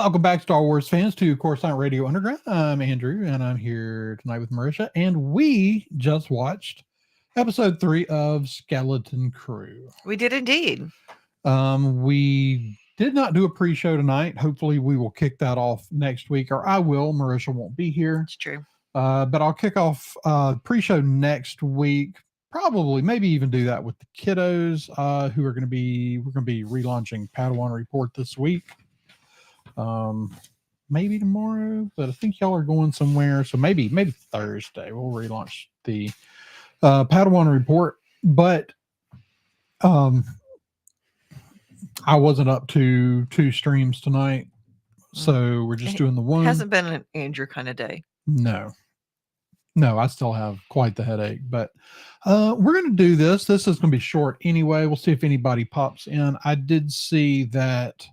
Welcome back, Star Wars fans, to Coruscant Radio Underground. I'm Andrew, and I'm here tonight with Marisha, and we just watched episode 3 of Skeleton Crew. We did indeed. We did not do a pre-show tonight. Hopefully, we will kick that off next week, or I will. Marisha won't be here. It's true. But I'll kick off pre-show next week. Probably, maybe even do that with the kiddos who are going to be. We're going to be relaunching Padawan Report this week. Maybe tomorrow, but I think y'all are going somewhere, so maybe Thursday we'll relaunch the Padawan Report. But I wasn't up to 2 streams tonight, so we're just doing the one. It hasn't been an Andrew kind of day. No, I still have quite the headache, but we're going to do this. This is going to be short anyway. We'll see if anybody pops in. I did see that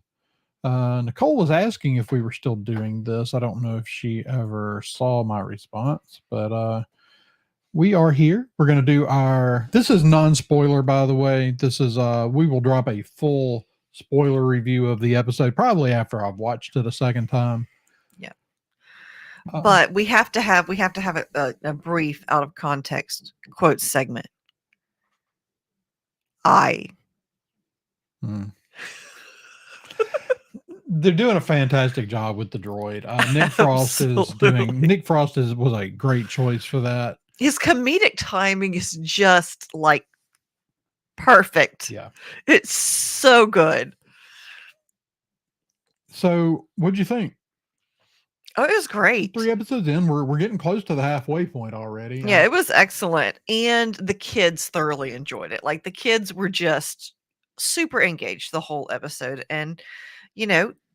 Nicole was asking if we were still doing this. I don't know if she ever saw my response, but we are here. We're going to do this is non-spoiler, by the way. This is we will drop a full spoiler review of the episode probably after I've watched it a second time. Yeah. But we have to have a brief out of context quote segment. They're doing a fantastic job with the droid. Nick Frost was a great choice for that. His comedic timing is just like perfect. Yeah. It's so good. So what'd you think? Oh, it was great. 3 episodes in, we're getting close to the halfway point already. Yeah, it was excellent. And the kids thoroughly enjoyed it. Like the kids were just super engaged the whole episode. And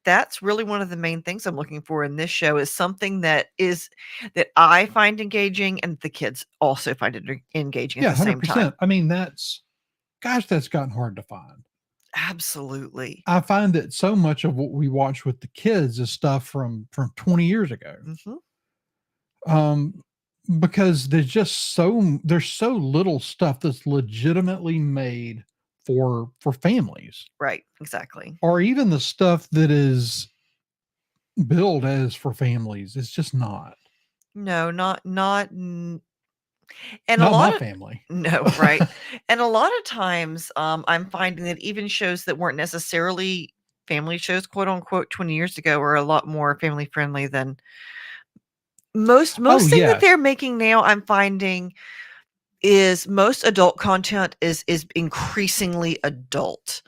that's really one of the main things I'm looking for in this show is something that I find engaging and the kids also find it engaging at the same time. I mean, that's gotten hard to find. Absolutely. I find that so much of what we watch with the kids is stuff from 20 years ago. Mm-hmm. Because there's so little stuff that's legitimately made for families. Right, exactly. Or even the stuff that is billed as for families. It's just not. No, not and not a lot my of family. No, right. And a lot of times I'm finding that even shows that weren't necessarily family shows, quote unquote, 20 years ago are a lot more family friendly than most thing that they're making now. I'm finding is most adult content is increasingly adult.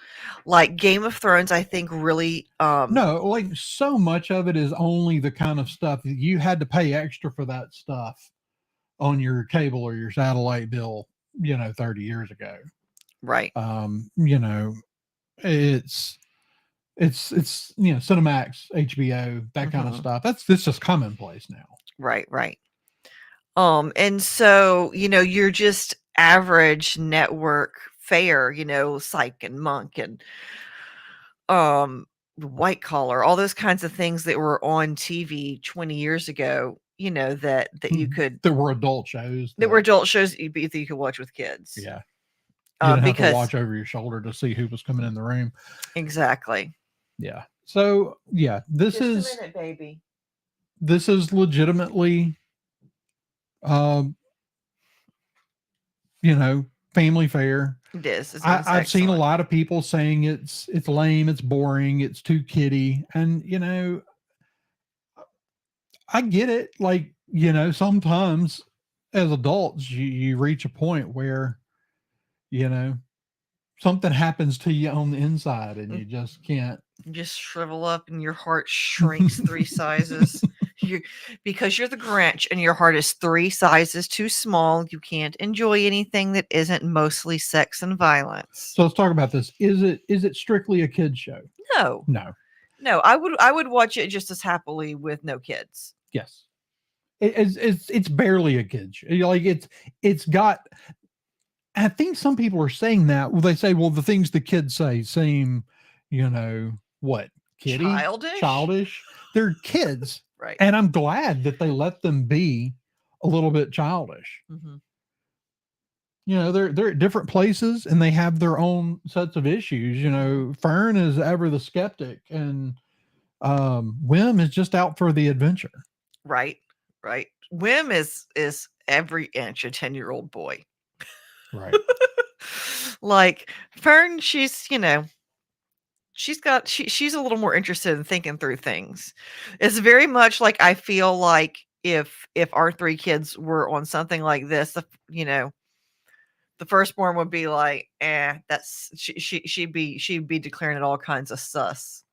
Like Game of Thrones, I think really no, like so much of it is only the kind of stuff that you had to pay extra for that stuff on your cable or your satellite bill, 30 years ago. Right. It's Cinemax, HBO, that kind of stuff. That's just commonplace now. Right. And so, you're just average network fare, Psych and Monk and White Collar, all those kinds of things that were on TV 20 years ago, that you could. There were adult shows. There were adult shows that you could watch with kids. Yeah. You didn't have to watch over your shoulder to see who was coming in the room. Exactly. Yeah. So, yeah, this Just is. a minute, baby. This is legitimately family fare. It is. I've seen a lot of people saying it's lame, it's boring, it's too kiddie. And I get it. Like, sometimes as adults you reach a point where something happens to you on the inside and you just can't. You just shrivel up and your heart shrinks 3 sizes. Because you're the Grinch and your heart is 3 sizes too small. You can't enjoy anything that isn't mostly sex and violence. So let's talk about this. Is it strictly a kid's show? No. I would watch it just as happily with no kids. Yes. It's barely a kid's show. Like it's got. I think some people are saying that. Well, they say, well, the things the kids say seem, what? Kiddie? Childish. They're kids. Right. And I'm glad that they let them be a little bit childish. Mm-hmm. They're at different places and they have their own sets of issues. Fern is ever the skeptic and Wim is just out for the adventure. Right. Right. Wim is every inch a 10-year-old boy. Right. Like Fern, she's, she's a little more interested in thinking through things. It's very much like I feel like if our three kids were on something like this, the firstborn would be like, that's she'd be declaring it all kinds of sus.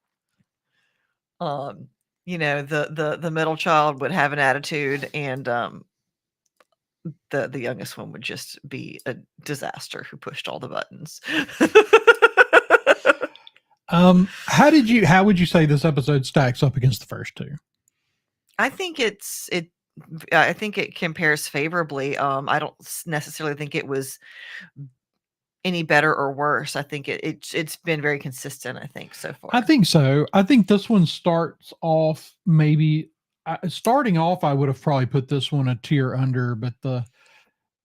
The middle child would have an attitude, and the youngest one would just be a disaster who pushed all the buttons. How would you say this episode stacks up against the first two? I think I think it compares favorably. I don't necessarily think it was any better or worse. I think it's been very consistent, I think, so far. I think so. I think this one starts off starting off. I would have probably put this one a tier under, but the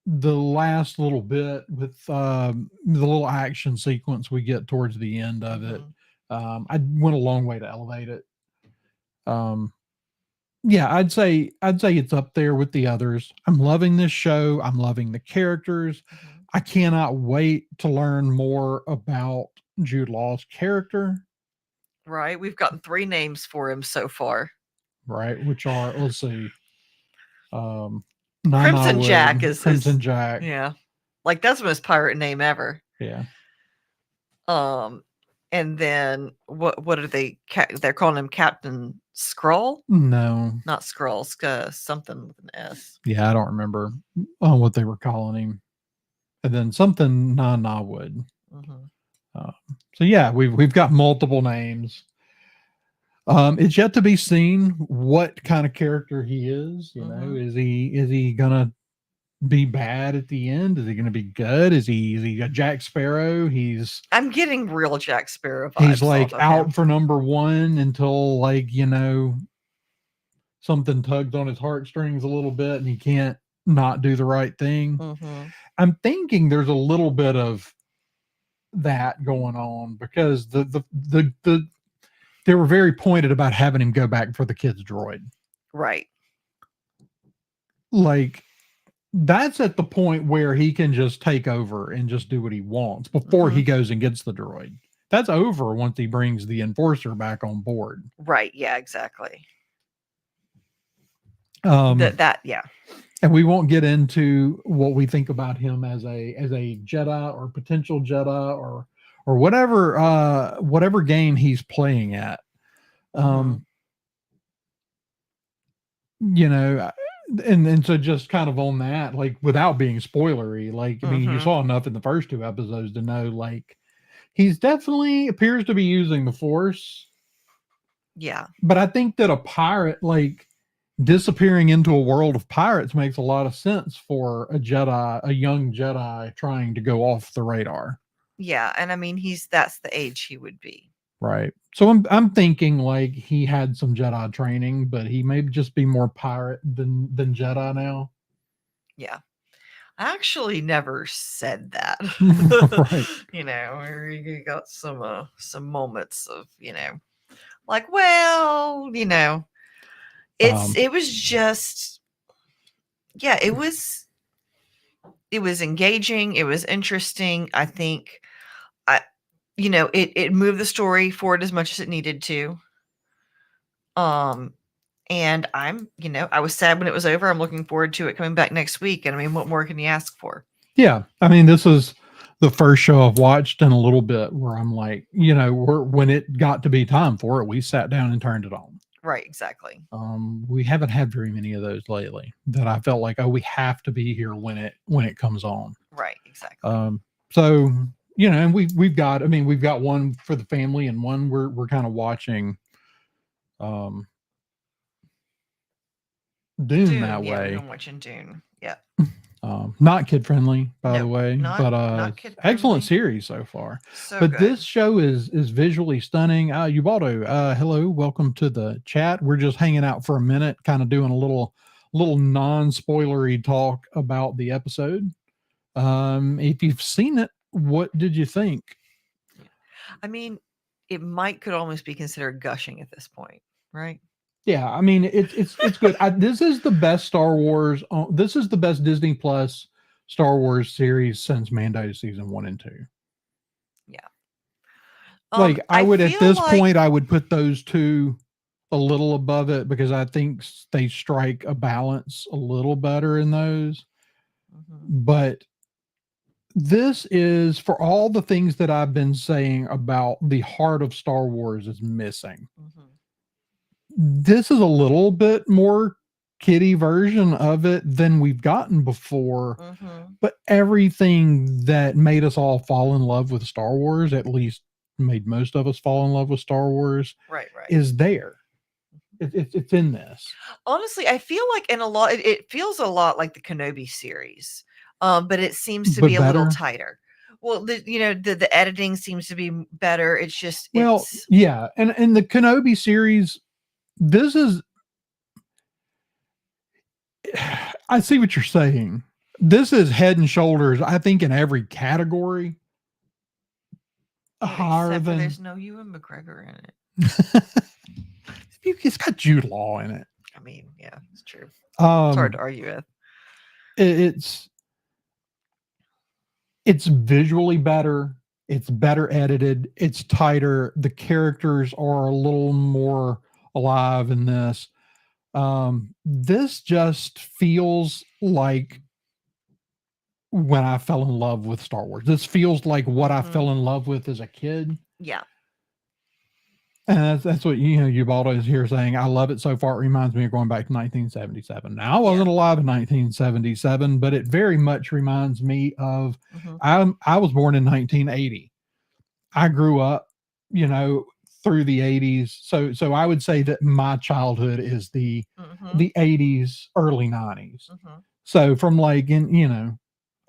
last little bit with the little action sequence we get towards the end of it, I went a long way to elevate it. Yeah, I'd say it's up there with the others. I'm loving this show. I'm loving the characters. I cannot wait to learn more about Jude Law's character. Right. We've gotten 3 names for him so far. Right, which are, let's see, Crimson Jack is Crimson Jack. Yeah. Like that's the most pirate name ever. Yeah. And then what are they? They're calling him Captain Skrull? No, Not Skrull. Something with an S. Yeah, I don't remember what they were calling him. And then something Na Wood. So yeah, we've got multiple names. It's yet to be seen what kind of character he is. Is he gonna be bad at the end? Is he gonna be good? Is he a Jack Sparrow? I'm getting real Jack Sparrow vibes. He's like out for number one until something tugs on his heartstrings a little bit and he can't not do the right thing. I'm thinking there's a little bit of that going on because they were very pointed about having him go back for the kid's droid. Right. Like that's at the point where he can just take over and just do what he wants before he goes and gets the droid. That's over once he brings the enforcer back on board. Right. Yeah, exactly. Yeah. And we won't get into what we think about him as a Jedi or potential Jedi or whatever game he's playing at. And so just kind of on that, like without being spoilery, like I mean, you saw enough in the first 2 episodes to know like he's definitely appears to be using the Force. Yeah. But I think that a pirate like disappearing into a world of pirates makes a lot of sense for a young Jedi trying to go off the radar. Yeah, and I mean that's the age he would be. Right. So I'm thinking like he had some Jedi training, but he may just be more pirate than Jedi now. Yeah. I actually never said that. Right. You got some moments of, like, well, it was just, yeah, it was engaging. It was interesting. I think it moved the story forward as much as it needed to. And I was sad when it was over. I'm looking forward to it coming back next week. And I mean, what more can you ask for? Yeah. I mean, this is the first show I've watched in a little bit where I'm like, when it got to be time for it, we sat down and turned it on. Right. Exactly. We haven't had very many of those lately that I felt like, we have to be here when it comes on. Right. Exactly. So, and we've got one for the family and one we're kind of watching, Dune that way. I'm watching Dune. Yeah. Not kid friendly, by the way, but not excellent series so far. So but good. This show is visually stunning. Ubaldo, hello, welcome to the chat. We're just hanging out for a minute, kind of doing a little non-spoilery talk about the episode. If you've seen it, what did you think? I mean, it could almost be considered gushing at this point, right? Yeah, I mean it's good. This is the best Star Wars. This is the best Disney Plus Star Wars series since Mando season 1 and 2. Yeah. Like I I would at feel this like point I would put those two a little above it because I think they strike a balance a little better in those. Mhm, But this is for all the things that I've been saying about the heart of Star Wars is missing. mhm, This is a little bit more kiddie version of it than we've gotten before, mhm. but everything that made us all fall in love with Star Wars, at least made most of us fall in love with Star Wars, Right, right. is there. It's in this, Honestly, I feel like in a lot it feels a lot like the Kenobi series, but it seems to but be a little better. tighter. Well, the editing seems to be better. It's just Well, it's yeah, and the Kenobi series, this is. I see what you're saying. This is head and shoulders, I think, in every category higher except for than. there's no Ewan McGregor in it. It's got Jude Law in it. I mean, yeah, it's true. It's hard to argue with. It's visually better. It's better edited. It's tighter. The characters are a little more alive in this. This just feels like when I fell in love with Star Wars. This feels like what I fell in love with as a kid. Yeah. And that's what Ubaldo is here saying. I love it so far. It reminds me of going back to 1977. Now I wasn't alive in 1977, but it very much reminds me of. I was born in 1980. I grew up, through the 80s. So I would say that my childhood is the 80s, early 90s. So from like in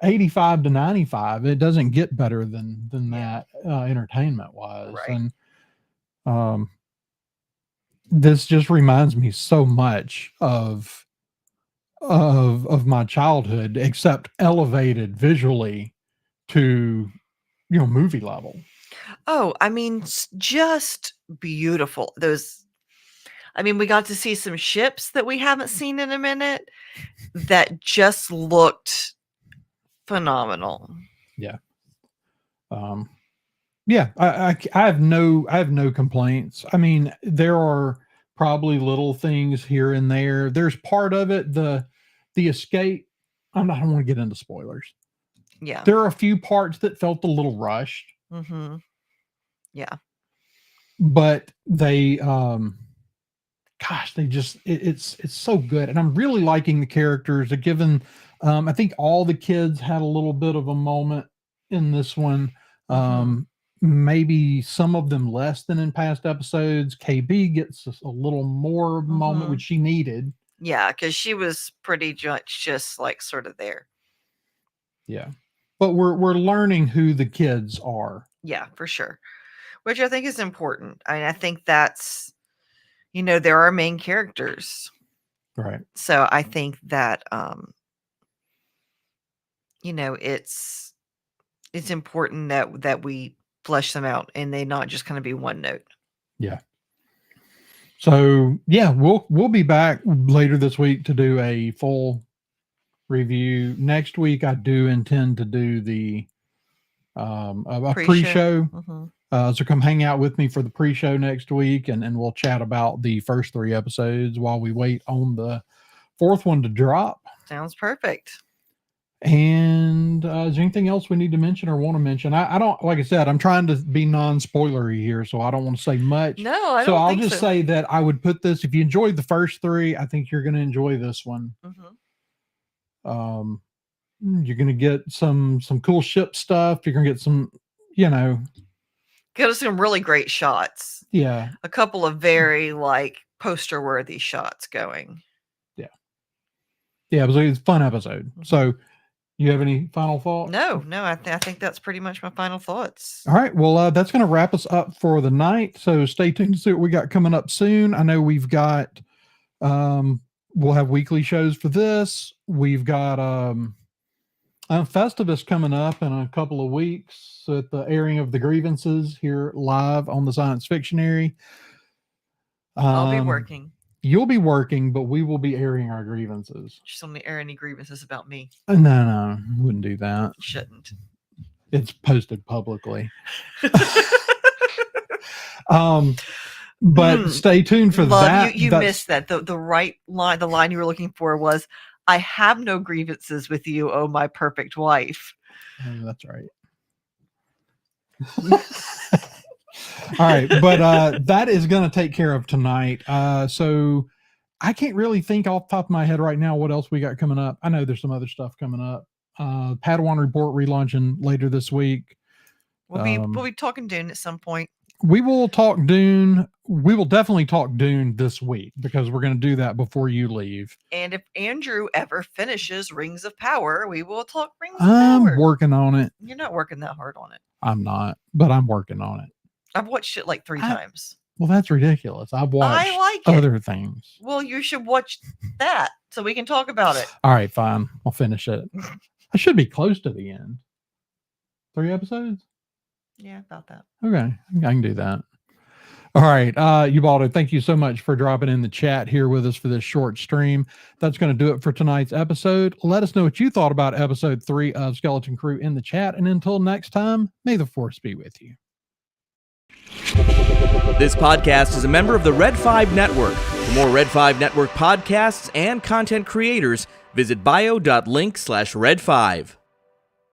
85 to 95, it doesn't get better than that entertainment wise. Right. And this just reminds me so much of my childhood, except elevated visually to movie level. Oh, I mean, just beautiful. We got to see some ships that we haven't seen in a minute that just looked phenomenal. Yeah. Yeah, I have no complaints. I mean, there are probably little things here and there. There's part of it, the escape. I don't want to get into spoilers. Yeah. There are a few parts that felt a little rushed. Yeah. But they they just it's so good. And I'm really liking the characters. They're given I think all the kids had a little bit of a moment in this one. Maybe some of them less than in past episodes. KB gets a little more moment, which she needed. Yeah, because she was pretty much just like sort of there. Yeah, but we're learning who the kids are. Yeah, for sure. Which I think is important. I think that's, there are main characters. Right. So I think that, it's important that we flesh them out and they not just kind of be one note. Yeah. So yeah, we'll be back later this week to do a full review. Next week, I do intend to do the a pre-show. So come hang out with me for the pre-show next week, and we'll chat about the first 3 episodes while we wait on the 4th one to drop. Sounds perfect. And is there anything else we need to mention or want to mention? I don't, like I said, I'm trying to be non-spoilery here, so I don't want to say much. No, I don't. So I'll just say that I would put this. If you enjoyed the first 3, I think you're going to enjoy this one. You're going to get some cool ship stuff. You're going to get some, get us some really great shots. Yeah, a couple of very like poster worthy shots going. Yeah, it was a fun episode. So. You have any final thoughts? No, I think that's pretty much my final thoughts. All right. Well, that's going to wrap us up for the night. So stay tuned to see what we got coming up soon. I know we've got, we'll have weekly shows for this. We've got Festivus coming up in a couple of weeks at the airing of the grievances here live on the Science Fictionary. I'll be working. You'll be working, but we will be airing our grievances. Just don't air any grievances about me. No, wouldn't do that. Shouldn't. It's posted publicly. But stay tuned for Love, that. You missed that. The right line, the line you were looking for was, "I have no grievances with you, oh my perfect wife." That's right. All right, but that is going to take care of tonight. So I can't really think off the top of my head right now what else we got coming up. I know there's some other stuff coming up. Padawan Report relaunching later this week. We'll be talking Dune at some point. We will talk Dune. We will definitely talk Dune this week because we're going to do that before you leave. And if Andrew ever finishes Rings of Power, we will talk Rings of Power. I'm working on it. You're not working that hard on it. I'm not, but I'm working on it. I've watched it like 3 times. Well, that's ridiculous. I've watched other things. Well, you should watch that so we can talk about it. All right, fine. I'll finish it. I should be close to the end. 3 episodes? Yeah, about that. Okay, I can do that. All right, Ubaldo, thank you so much for dropping in the chat here with us for this short stream. That's going to do it for tonight's episode. Let us know what you thought about episode 3 of Skeleton Crew in the chat. And until next time, may the force be with you. This podcast is a member of the Red 5 Network. For more Red 5 Network podcasts and content creators, visit bio.link/Red5.